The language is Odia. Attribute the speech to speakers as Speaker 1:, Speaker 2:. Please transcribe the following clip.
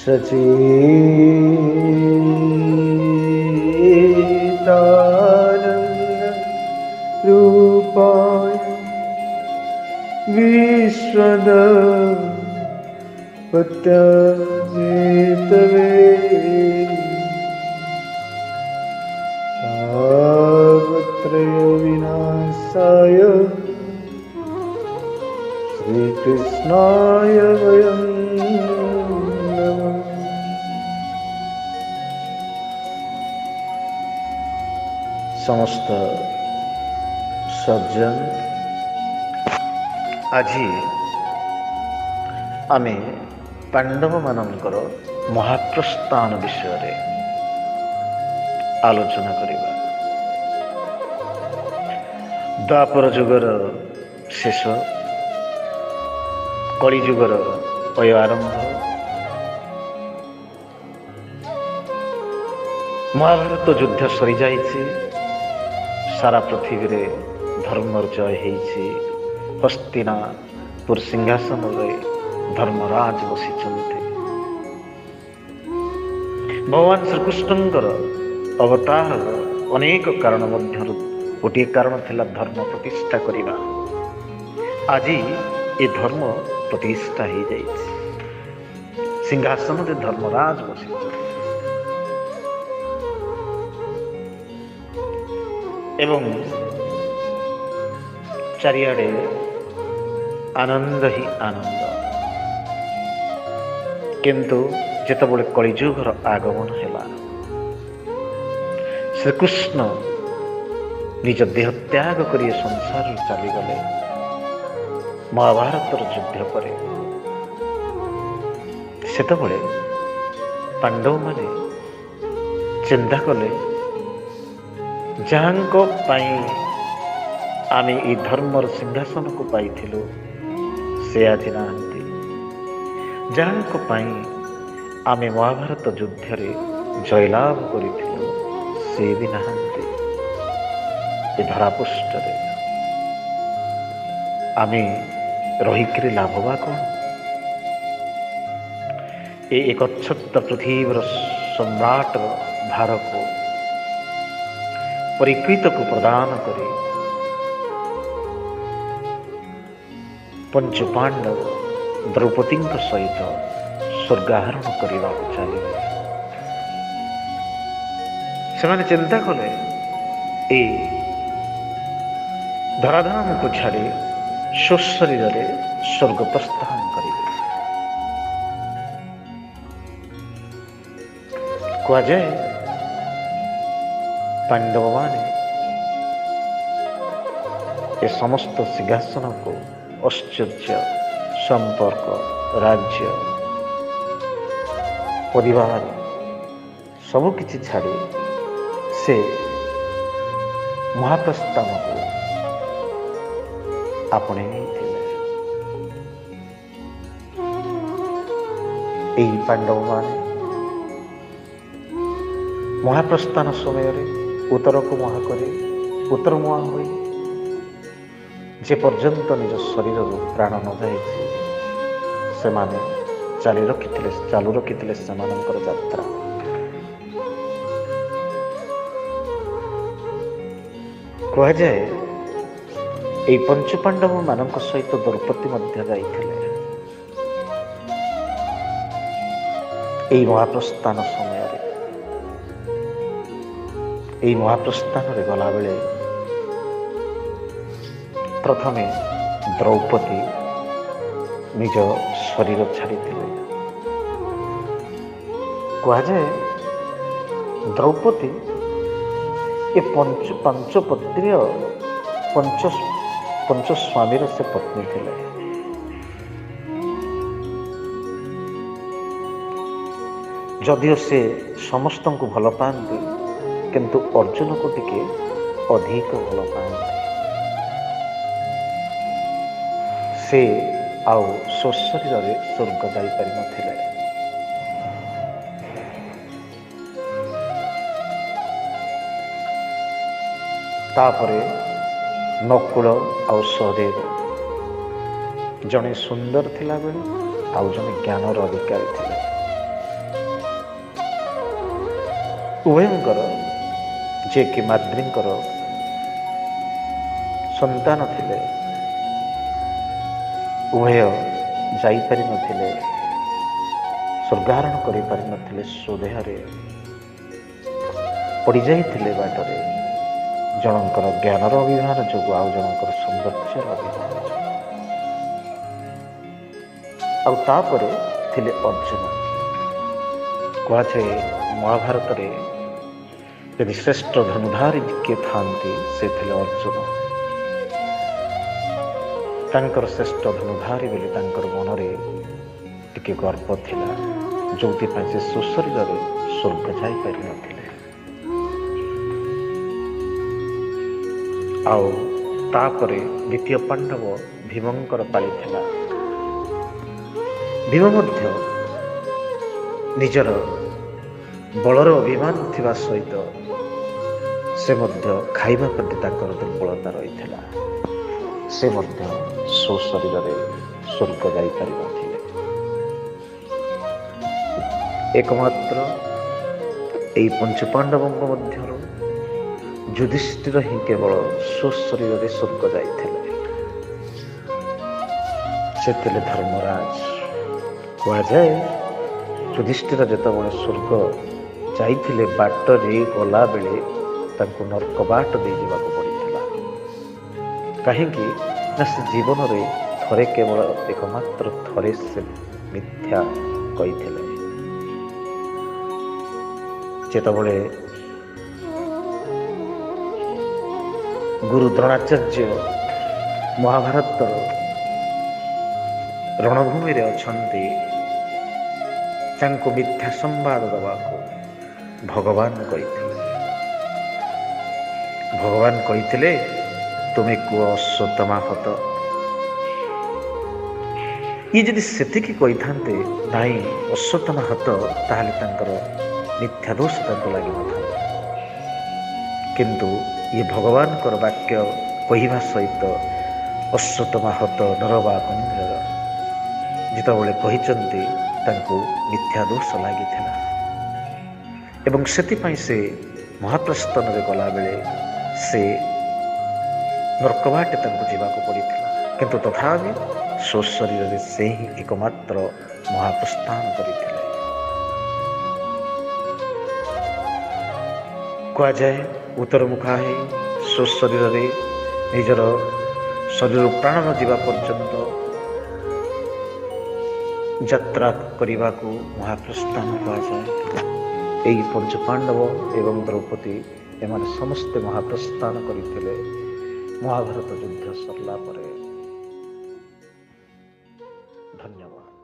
Speaker 1: सच्चिदानन्द रूपाय विश्वनाथपतये तापत्रयविनाशाय श्रीकृष्णाय वयं नमः। समस्त सज्जन আজি आमे पांडव मानकर महाप्रस्थान विषय आलोचना करिबा। द्वापर जुगर शेष कली जुगर अय आरंभ। महाभारत युद्ध सरी जाइछि, सारा पृथ्वी रे धर्मर जय होइछि। हस्तिनापुर सिंहासन रे धर्मराज बसिचन्ते। भगवान श्रीकृष्णଙ୍କର अवतार अनेक कारण मध्यरु गोटे कारण थिला धर्म प्रतिष्ठा करिबा। आज ए धर्म प्रतिष्ठा हो जाइछि। सिंहासन रे धर्मराज बसिचन्ते एवं चारिआडे आनंद ही आनंद। किंतु जेतबेले कलिजुगर आगमन हैला, श्रीकृष्ण निज देह त्याग करी संसार चली गले। महाभारत युद्ध पर सेतबेले पांडव माने चिंता कले, जहांको पाई आमे ई धर्मर सिंहासन को पाइथिलु से आज नाहंती। जहांको पाई आमे महाभारत युद्ध रे जयलाभ करिथिलु से भी नाहंती। ए धरापृष्ठ रे आमे रहिकरी लाभवा कोन? ए एकच्छत्त पृथ्वीर सम्राट भार को परिकृत को प्रदान करे पंच पांडव द्रौपदी सहित स्वर्गाहरण करने चलिए। से चिंता कले ए धराधाम को छाड़ी स्वशरीर रे स्वर्ग प्रस्थान करेंगे। कह जाए पांडव माने ए समस्त सिंहासन को ऐश्वर्य संपर्क राज्य परिवार सबु किछि छाड़ी से महाप्रस्थान को आपणे नहीं पांडव माने महाप्रस्थान समय उत्तर को मुहा करे उत्तर मुहा हुई जे पर्यंत निज शरीर प्राण न जाए से चालू रखिथिले सेमानंकर यात्रा। कह जाए ए पंच पांडव मानक सहित द्रौपदी मध्य जाइथिले। ए महाप्रस्थान समय ए महाप्रस्थान रे गला बेले प्रथमे द्रौपदी निज शरीर छाड़ी। कह जाए द्रौपदी ये पंचपत्नी पंच स्वामीर से पत्नी थिले। जदिओ से समस्त को भल पाती किंतु अर्जुन को टिके अधिक भल पाती। से आउ स्वशरीर रे स्वर्ग जाई पारि नथिले। तापरे नकुल आउ सहदेव जड़े सुंदर थिला बेले आउ जने ज्ञानर अधिकारी थिले। ଉଭୟଙ୍କର ଯିଏକି ମାଦ୍ରୀଙ୍କର ସନ୍ତାନ ଥିଲେ, ଉଭୟ ଯାଇପାରିନଥିଲେ, ସ୍ୱର୍ଗାରୋହଣ କରିପାରିନଥିଲେ। ସ୍ୱଦେହରେ ପଡ଼ିଯାଇଥିଲେ ବାଟରେ, ଜଣଙ୍କର ଜ୍ଞାନର ଅଭିମାନ ଯୋଗୁଁ, ଆଉ ଜଣଙ୍କର ସୌନ୍ଦର୍ଯ୍ୟର ଅଭିମାନ ଯୋଗୁଁ। ଆଉ ତାପରେ ଥିଲେ ଅର୍ଜୁନ। କୁହାଯାଏ ମହାଭାରତରେ ଯଦି ଶ୍ରେଷ୍ଠ ଧନୁଧାରୀ କିଏ ଥାନ୍ତି ସେ ଥିଲେ ଅର୍ଜୁନ। ତାଙ୍କର ଶ୍ରେଷ୍ଠ ଧନୁଧାରୀ ବୋଲି ତାଙ୍କର ମନରେ ଟିକେ ଗର୍ବ ଥିଲା, ଯେଉଁଥିପାଇଁ ସେ ସୁଶରୀରରେ ସ୍ୱର୍ଗ ଯାଇପାରିନଥିଲେ। ଆଉ ତାପରେ ଦ୍ୱିତୀୟ ପାଣ୍ଡବ ଭୀମଙ୍କର ପାଳି ଥିଲା। ଭୀମ ମଧ୍ୟ ନିଜର ବଳର ଅଭିମାନ ଥିବା ସହିତ ସେ ମଧ୍ୟ ଖାଇବା ପ୍ରତି ତାଙ୍କର ଦୁର୍ବଳତା ରହିଥିଲା। ସେ ମଧ୍ୟ ସୁଶରୀରରେ ସ୍ୱର୍ଗ ଯାଇପାରିନଥିଲେ। ଏକମାତ୍ର ଏହି ପଞ୍ଚପାଣ୍ଡବଙ୍କ ମଧ୍ୟରୁ ଯୁଧିଷ୍ଠିର ହିଁ କେବଳ ସୁଶରୀରରେ ସ୍ୱର୍ଗ ଯାଇଥିଲେ। ସେ ଥିଲେ ଧର୍ମରାଜ। କୁହାଯାଏ ଯୁଧିଷ୍ଠିର ଯେତେବେଳେ ସ୍ୱର୍ଗ ଯାଇଥିଲେ, ବାଟରେ ଗଲାବେଳେ ତାଙ୍କୁ ନର୍କ ବାଟ ଦେଇ ଯିବାକୁ ପଡ଼ିଥିଲା। କାହିଁକି ନା ସେ ଜୀବନରେ ଥରେ, କେବଳ ଏକମାତ୍ର ଥରେ ସେ ମିଥ୍ୟା କହିଥିଲେ। ଯେତେବେଳେ ଗୁରୁ ଦ୍ରୋଣାଚାର୍ଯ୍ୟ ମହାଭାରତର ରଣଭୂମିରେ ଅଛନ୍ତି, ତାଙ୍କୁ ମିଥ୍ୟା ସମ୍ବାଦ ଦେବାକୁ ଭଗବାନ କହିଥିଲେ, ତୁମେ କୁହ ଅଶ୍ୱତ୍ଥାମା ହତ। ଇଏ ଯଦି ସେତିକି କହିଥାନ୍ତେ ନାଇଁ ଅଶ୍ୱତ୍ଥାମା ହତ, ତାହେଲେ ତାଙ୍କର ମିଥ୍ୟା ଦୋଷ ତାଙ୍କୁ ଲାଗିନଥାନ୍ତା। କିନ୍ତୁ ଇଏ ଭଗବାନଙ୍କର ବାକ୍ୟ କହିବା ସହିତ ଅଶ୍ୱତ୍ଥାମା ହତ ନରବାକୁଞ୍ଜର ଯେତେବେଳେ କହିଛନ୍ତି, ତାଙ୍କୁ ମିଥ୍ୟା ଦୋଷ ଲାଗିଥିଲା। ଏବଂ ସେଥିପାଇଁ ସେ ମହାପ୍ରସ୍ଥାନରେ ଗଲାବେଳେ ସେ ନର୍କବାଟେ ତାଙ୍କୁ ଯିବାକୁ ପଡ଼ିଥିଲା। କିନ୍ତୁ ତଥାପି ସ୍ୱଶରୀରରେ ସେ ହିଁ ଏକମାତ୍ର ମହାପ୍ରସ୍ଥାନ କରିଥିଲେ। କୁହାଯାଏ ଉତ୍ତରମୁଖା ହେଇ ସ୍ୱଶରୀରରେ ନିଜର ଶରୀରରୁ ପ୍ରାଣ ନ ଯିବା ପର୍ଯ୍ୟନ୍ତ ଯାତ୍ରା କରିବାକୁ ମହାପ୍ରସ୍ଥାନ କୁହାଯାଏ। ଏହି ପଞ୍ଚପାଣ୍ଡବ ଏବଂ ଦ୍ରୌପଦୀ ଏମାନେ ସମସ୍ତେ ମହାପ୍ରସ୍ଥାନ କରିଥିଲେ ମହାଭାରତ ଯୁଦ୍ଧ ସରିଲା ପରେ। ଧନ୍ୟବାଦ।